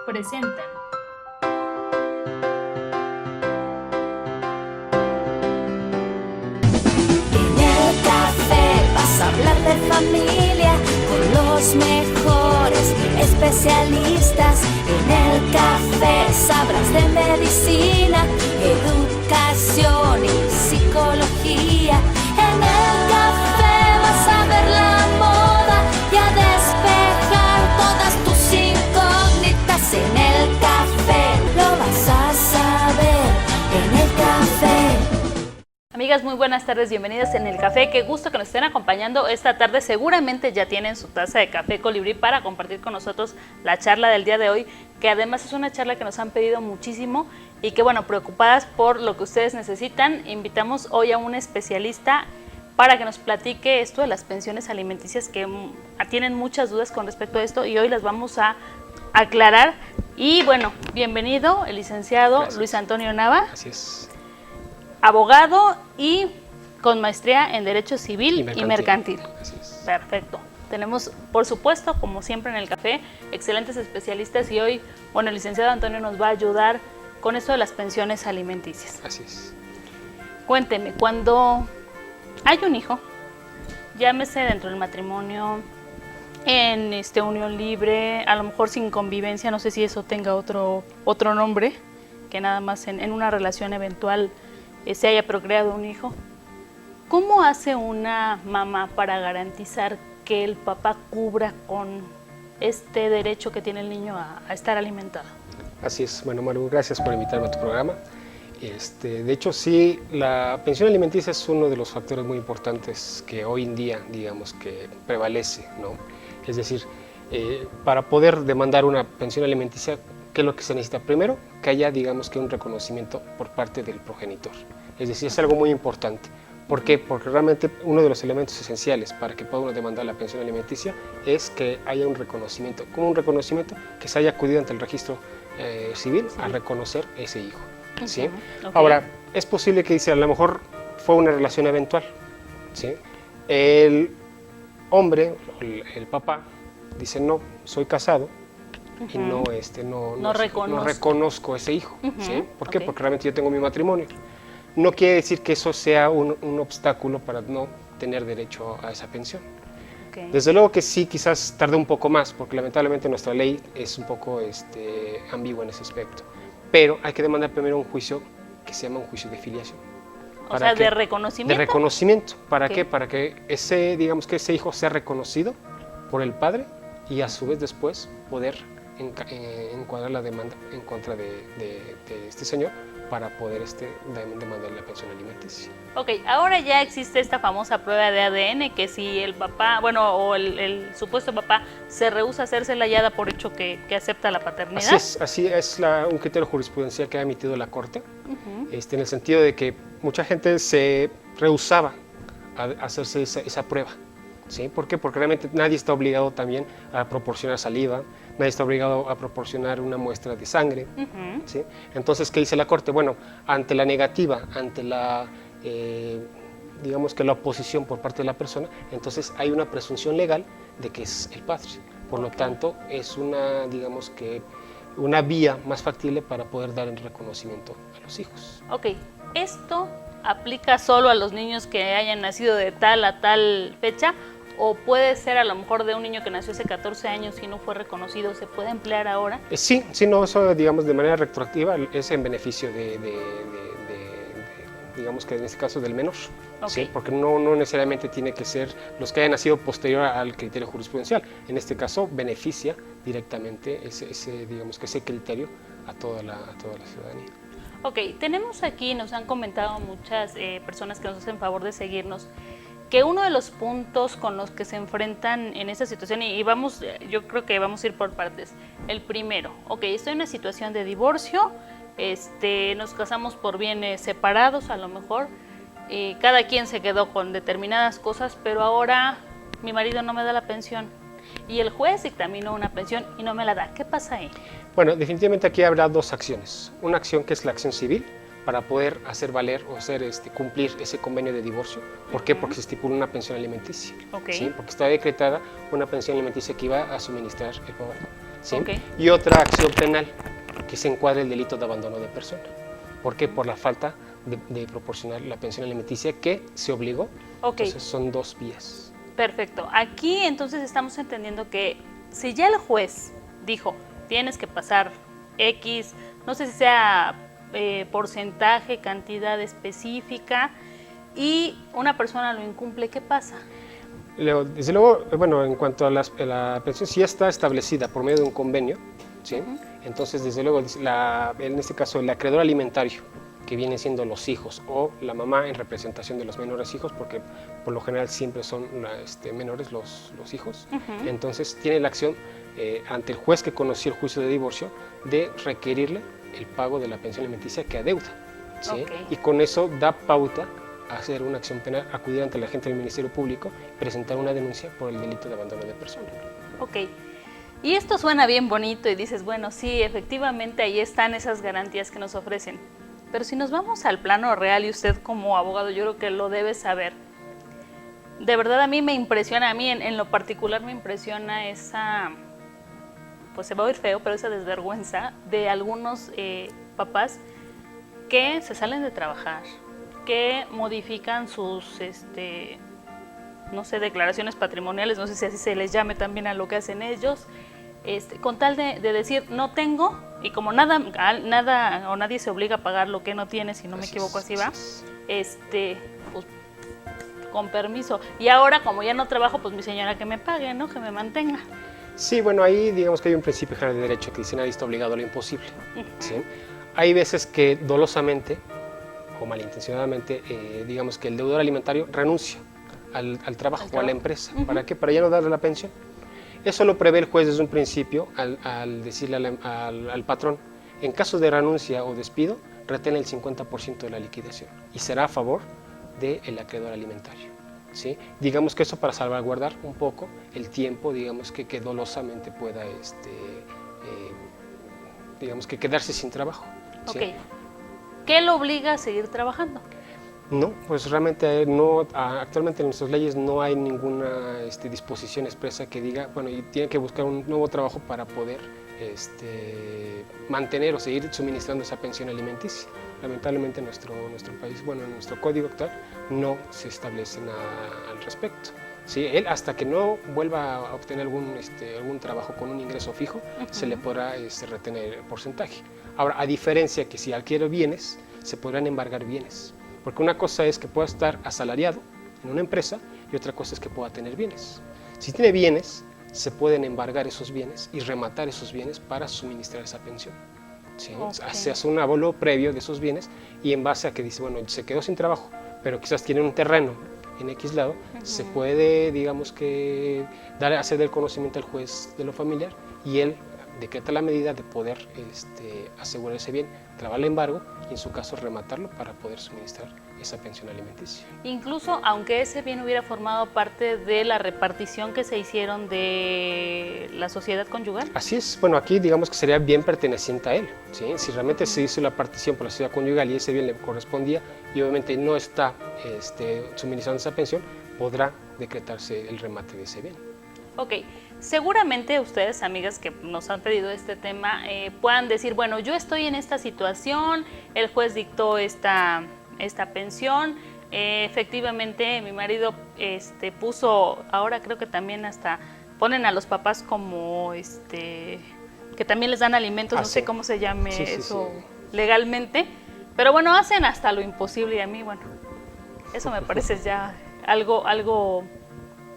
presentan En el café vas a hablar de familia con los mejores especialistas. En el café sabrás de medicina, educación y psicología. En el café vas a ver la moda y a despejar todas tus incógnitas. En el café lo vas a saber. En el café. Amigas, muy buenas tardes, bienvenidas en El Café. Qué gusto que nos estén acompañando esta tarde. Seguramente ya tienen su taza de café Colibrí para compartir con nosotros la charla del día de hoy, que además es una charla que nos han pedido muchísimo y que, bueno, preocupadas por lo que ustedes necesitan, invitamos hoy a un especialista para que nos platique esto de las pensiones alimenticias, que tienen muchas dudas con respecto a esto y hoy las vamos a aclarar. Y bueno, bienvenido el licenciado Gracias. Luis Antonio Nava. Así es. Abogado y con maestría en Derecho Civil y Mercantil. Así es. Perfecto. Tenemos, por supuesto, como siempre en El Café, excelentes especialistas y hoy, bueno, el licenciado Antonio nos va a ayudar con esto de las pensiones alimenticias. Así es. Cuénteme, cuando hay un hijo, llámese dentro del matrimonio, en unión libre, a lo mejor sin convivencia, no sé si eso tenga otro nombre, que nada más en una relación eventual se haya procreado un hijo. ¿Cómo hace una mamá para garantizar que el papá cubra con este derecho que tiene el niño a estar alimentado? Así es. Bueno, Maru, gracias por invitarme a tu programa. De hecho, sí, la pensión alimenticia es uno de los factores muy importantes que hoy en día, digamos, que prevalece, ¿no? Es decir, para poder demandar una pensión alimenticia, ¿qué es lo que se necesita? Primero, que haya, digamos, que un reconocimiento por parte del progenitor. Es decir, es algo muy importante. ¿Por qué? Porque realmente uno de los elementos esenciales para que pueda uno demandar la pensión alimenticia es que haya un reconocimiento. ¿Cómo un reconocimiento? Que se haya acudido ante el registro civil a reconocer ese hijo. ¿Sí? Okay. Ahora, es posible que dice, a lo mejor fue una relación eventual. ¿Sí? El hombre, el papá, dice, no, soy casado y no reconozco ese hijo. ¿Sí? ¿Por qué? Porque realmente yo tengo mi matrimonio. No quiere decir que eso sea un obstáculo para no tener derecho a esa pensión. Okay. Desde luego que sí, quizás tarde un poco más, porque lamentablemente nuestra ley es un poco ambigua en ese aspecto. Pero hay que demandar primero un juicio que se llama un juicio de filiación. O sea, ¿de reconocimiento? De reconocimiento. ¿Para Okay. qué? Para que digamos que ese hijo sea reconocido por el padre y a su vez después poder encuadrar la demanda en contra de este señor para poder demandar la pensión alimenticia. Ok, ahora ya existe esta famosa prueba de ADN que si el papá, bueno, o el supuesto papá se rehúsa a hacérsela, ya da por hecho que acepta la paternidad. Así es un criterio jurisprudencial que ha emitido la Corte, en el sentido de que mucha gente se rehusaba a hacerse esa prueba. ¿Sí? ¿Por qué? Porque realmente nadie está obligado también a proporcionar saliva, nadie está obligado a proporcionar una muestra de sangre. ¿Sí? Entonces, ¿qué dice la Corte? Bueno, ante la negativa, ante la, digamos que la oposición por parte de la persona, entonces hay una presunción legal de que es el padre. Por lo tanto, es digamos que una vía más factible para poder dar el reconocimiento a los hijos. Ok, ¿esto aplica solo a los niños que hayan nacido de tal a tal fecha? ¿O puede ser a lo mejor de un niño que nació hace 14 años y no fue reconocido? ¿Se puede emplear ahora? Sí, no, eso digamos de manera retroactiva es en beneficio digamos que en este caso del menor. Okay. ¿Sí? Porque no necesariamente tiene que ser los que hayan nacido posterior al criterio jurisprudencial. En este caso beneficia directamente ese criterio a toda la ciudadanía. Ok, tenemos aquí, nos han comentado muchas personas que nos hacen favor de seguirnos, que uno de los puntos con los que se enfrentan en esta situación, y yo creo que vamos a ir por partes. El primero, ok, estoy en una situación de divorcio, nos casamos por bienes separados a lo mejor, cada quien se quedó con determinadas cosas, pero ahora mi marido no me da la pensión y el juez dictaminó una pensión y no me la da. ¿Qué pasa ahí? Bueno, definitivamente aquí habrá dos acciones. Una acción que es la acción civil, para poder hacer valer o cumplir ese convenio de divorcio. ¿Por qué? Porque se estipula una pensión alimenticia. Okay. ¿Sí? Porque está decretada una pensión alimenticia que iba a suministrar el papá. ¿sí? Ok. Y otra acción penal, que se encuadra el delito de abandono de persona. ¿Por qué? Por la falta de proporcionar la pensión alimenticia que se obligó. Ok. Entonces son dos vías. Perfecto. Aquí entonces estamos entendiendo que si ya el juez dijo, tienes que pasar X, no sé si sea porcentaje, cantidad específica, y una persona lo incumple, ¿qué pasa? Desde luego, bueno, en cuanto a la pensión, si ya está establecida por medio de un convenio, ¿sí? Entonces, desde luego, en este caso, el acreedor alimentario, que vienen siendo los hijos o la mamá en representación de los menores hijos, porque por lo general siempre son menores los hijos, entonces tiene la acción ante el juez que conoció el juicio de divorcio de requerirle el pago de la pensión alimenticia que adeuda, ¿sí? Ok. Y con eso da pauta a hacer una acción penal, acudir ante la agente del Ministerio Público, presentar una denuncia por el delito de abandono de persona. Ok. Y esto suena bien bonito y dices, bueno, sí, efectivamente ahí están esas garantías que nos ofrecen. Pero si nos vamos al plano real, y usted como abogado yo creo que lo debe saber, de verdad a mí me impresiona, a mí en lo particular me impresiona esa, pues se va a oír feo, pero esa desvergüenza de algunos papás que se salen de trabajar, que modifican sus, no sé, declaraciones patrimoniales, no sé si así se les llame también a lo que hacen ellos, con tal de decir no tengo, y como nada o nadie se obliga a pagar lo que no tiene, si no me equivoco así va, pues con permiso. Y ahora como ya no trabajo, pues mi señora que me pague, ¿no? Que me mantenga. Sí, bueno, ahí digamos que hay un principio general de derecho que dice nadie está obligado a lo imposible, ¿sí? Hay veces que dolosamente o malintencionadamente, digamos que el deudor alimentario renuncia al trabajo o a la empresa. ¿Para qué? Para ya no darle la pensión. Eso lo prevé el juez desde un principio al decirle al patrón, en caso de renuncia o despido, retén el 50% de la liquidación y será a favor del acreedor alimentario, ¿sí? Digamos que eso para salvaguardar un poco el tiempo, digamos que dolosamente pueda, digamos que quedarse sin trabajo, ¿sí? Ok. ¿Qué lo obliga a seguir trabajando? No, pues realmente no, actualmente en nuestras leyes no hay ninguna disposición expresa que diga, bueno, y tiene que buscar un nuevo trabajo para poder mantener o seguir suministrando esa pensión alimenticia. Lamentablemente en nuestro país, bueno, en nuestro código actual no se establece nada al respecto. ¿Sí? Él hasta que no vuelva a obtener algún trabajo con un ingreso fijo, se le podrá retener el porcentaje. Ahora, a diferencia que si adquiere bienes, se podrán embargar bienes. Porque una cosa es que pueda estar asalariado en una empresa y otra cosa es que pueda tener bienes. Si tiene bienes, se pueden embargar esos bienes y rematar esos bienes para suministrar esa pensión, ¿sí? Okay. Se hace un abono previo de esos bienes y en base a que dice, bueno, se quedó sin trabajo, pero quizás tiene un terreno en X lado, se puede, digamos que, hacer del conocimiento al juez de lo familiar y él decreta la medida de poder asegurar ese bien, trabar el embargo y en su caso rematarlo para poder suministrar esa pensión alimenticia. Incluso aunque ese bien hubiera formado parte de la repartición que se hicieron de la sociedad conyugal. Así es, bueno, aquí digamos que sería bien perteneciente a él, ¿sí? Si realmente se hizo la partición por la sociedad conyugal y ese bien le correspondía y obviamente no está suministrando esa pensión, podrá decretarse el remate de ese bien. Ok, seguramente ustedes, amigas que nos han pedido este tema, puedan decir, bueno, yo estoy en esta situación, el juez dictó esta pensión, efectivamente mi marido puso, ahora creo que también hasta ponen a los papás como, que también les dan alimentos, no sé cómo se llame eso legalmente, pero bueno, hacen hasta lo imposible y a mí, bueno, eso me parece ya algo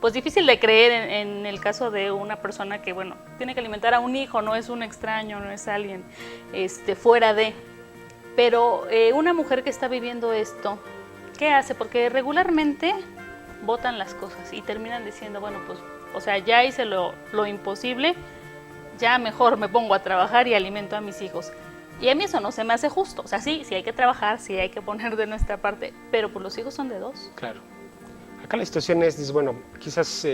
pues difícil de creer en el caso de una persona que, bueno, tiene que alimentar a un hijo, no es un extraño, no es alguien fuera de. Pero una mujer que está viviendo esto, ¿qué hace? Porque regularmente botan las cosas y terminan diciendo, bueno, pues, o sea, ya hice lo imposible, ya mejor me pongo a trabajar y alimento a mis hijos. Y a mí eso no se me hace justo. O sea, sí hay que trabajar, sí hay que poner de nuestra parte, pero pues los hijos son de dos. Claro. Acá la situación es, bueno, quizás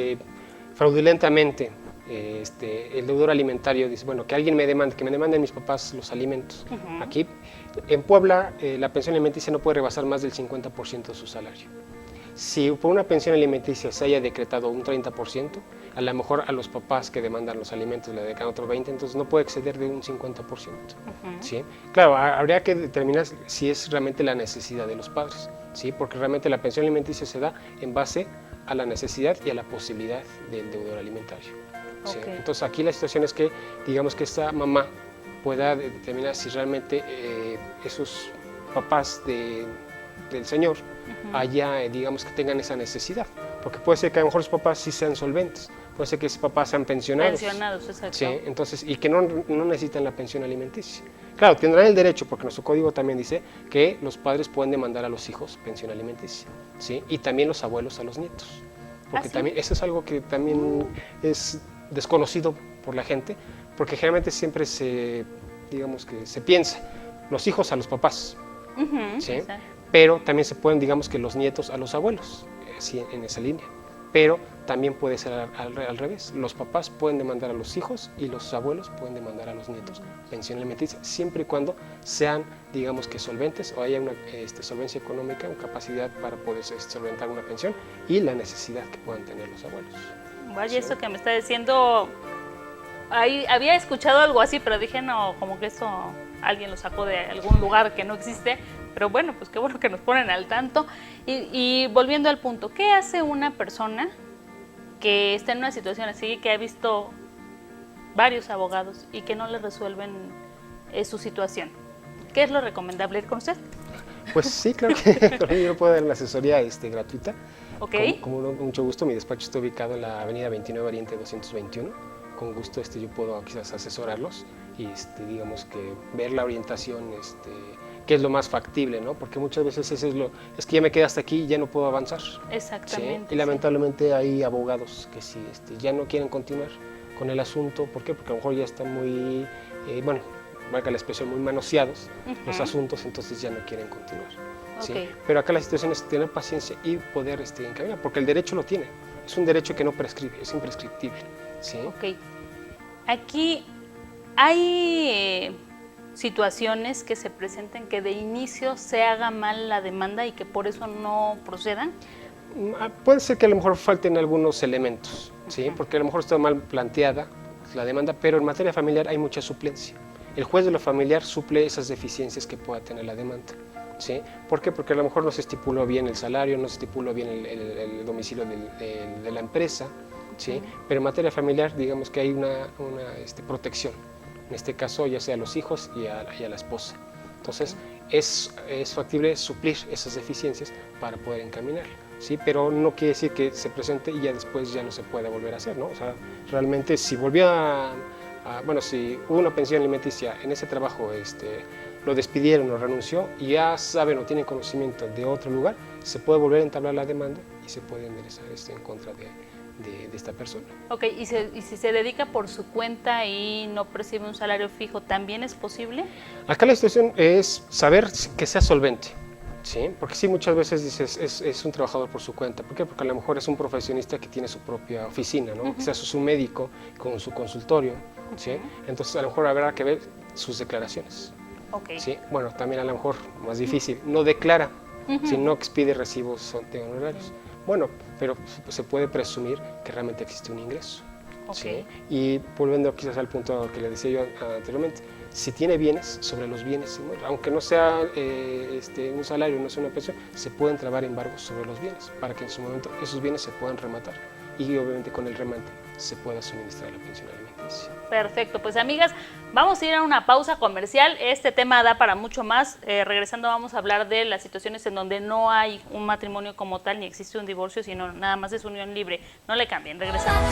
fraudulentamente el deudor alimentario dice, bueno, que alguien me demande, que me demanden mis papás los alimentos. Aquí, en Puebla, la pensión alimenticia no puede rebasar más del 50% de su salario. si por una pensión alimenticia se haya decretado un 30%, a lo mejor a los papás que demandan los alimentos le dedican otro 20%, entonces no puede exceder de un 50%. ¿Sí? Claro, habría que determinar si es realmente la necesidad de los padres, ¿sí? Porque realmente la pensión alimenticia se da en base a la necesidad y a la posibilidad del deudor alimentario. ¿Sí? Okay. Entonces aquí la situación es que, digamos que esta mamá pueda determinar si realmente esos papás del señor haya, digamos que tengan esa necesidad, porque puede ser que a lo mejor los papás sí sean solventes, puede ser que esos papás sean pensionados. Pensionados, exacto. Sí, entonces, y que no necesitan la pensión alimenticia. Claro, tendrán el derecho, porque nuestro código también dice que los padres pueden demandar a los hijos pensión alimenticia, ¿sí? Y también los abuelos a los nietos, porque ¿sí? también eso es algo que también es desconocido por la gente, porque generalmente siempre digamos que se piensa los hijos a los papás, ¿sí? Pero también se pueden, digamos que los nietos a los abuelos, así en esa línea. Pero también puede ser al revés. Los papás pueden demandar a los hijos y los abuelos pueden demandar a los nietos pensión alimenticia, siempre y cuando sean, digamos que solventes o haya una solvencia económica, una capacidad para poder solventar una pensión y la necesidad que puedan tener los abuelos. Vaya, ¿sí? Eso que me está diciendo, ahí había escuchado algo así, pero dije, no, como que eso alguien lo sacó de algún lugar que no existe. Pero bueno, pues qué bueno que nos ponen al tanto. Y volviendo al punto, ¿qué hace una persona que está en una situación así, que ha visto varios abogados y que no le resuelven su situación? ¿Qué es lo recomendable? ¿Ir con usted? Pues sí, claro que yo puedo dar una asesoría gratuita. Ok. Con mucho gusto, mi despacho está ubicado en la avenida 29 Oriente 221. Con gusto yo puedo quizás asesorarlos y digamos que ver la orientación, qué es lo más factible, ¿no? Porque muchas veces es que ya me quedé hasta aquí y ya no puedo avanzar. Exactamente. ¿sí? Y lamentablemente hay abogados que sí, ya no quieren continuar con el asunto. ¿Por qué? Porque a lo mejor ya están muy, bueno, valga la expresión, muy manoseados los asuntos, entonces ya no quieren continuar. ¿sí? Okay. Pero acá la situación es tener paciencia y poder encaminar, porque el derecho lo tiene. Es un derecho que no prescribe, es imprescriptible. ¿sí? Ok. Aquí hay situaciones que se presenten que de inicio se haga mal la demanda y que por eso no procedan. Puede ser que a lo mejor falten algunos elementos, ¿sí? Porque a lo mejor está mal planteada la demanda, pero en materia familiar hay mucha suplencia. El juez de lo familiar suple esas deficiencias que pueda tener la demanda. ¿Sí? ¿Por qué? Porque a lo mejor no se estipuló bien el salario, no se estipuló bien el domicilio de la empresa, ¿sí? Pero en materia familiar, digamos que hay una protección, en este caso ya sea a los hijos y a la esposa. Entonces, es factible suplir esas deficiencias para poder encaminar, ¿sí? Pero no quiere decir que se presente y ya después ya no se pueda volver a hacer, ¿no? O sea, realmente si volvía bueno, si hubo una pensión alimenticia en ese trabajo, lo despidieron o renunció y ya saben o tienen conocimiento de otro lugar, se puede volver a entablar la demanda y se puede enderezar en contra de esta persona. Ok, ¿y si se dedica por su cuenta y no percibe un salario fijo, también es posible? Acá la situación es saber que sea solvente, ¿sí? Porque sí, muchas veces dices, es un trabajador por su cuenta. ¿Por qué? Porque a lo mejor es un profesionista que tiene su propia oficina, ¿no? Quizás es un médico con su consultorio, ¿sí? Entonces a lo mejor habrá que ver sus declaraciones. Okay. ¿Sí? Bueno, también a lo mejor más difícil, no declara, si no expide recibos de honorarios. Bueno, pero se puede presumir que realmente existe un ingreso. Okay. ¿sí? Y volviendo quizás al punto que le decía yo anteriormente, si tiene bienes, sobre los bienes, aunque no sea un salario, no sea una pensión, se pueden trabar embargos sobre los bienes para que en su momento esos bienes se puedan rematar y obviamente con el remate se pueda suministrar la pensión alimenticia. Perfecto, pues amigas, vamos a ir a una pausa comercial. Este tema da para mucho más. Regresando vamos a hablar de las situaciones en donde no hay un matrimonio como tal ni existe un divorcio, sino nada más es unión libre. No le cambien, regresamos.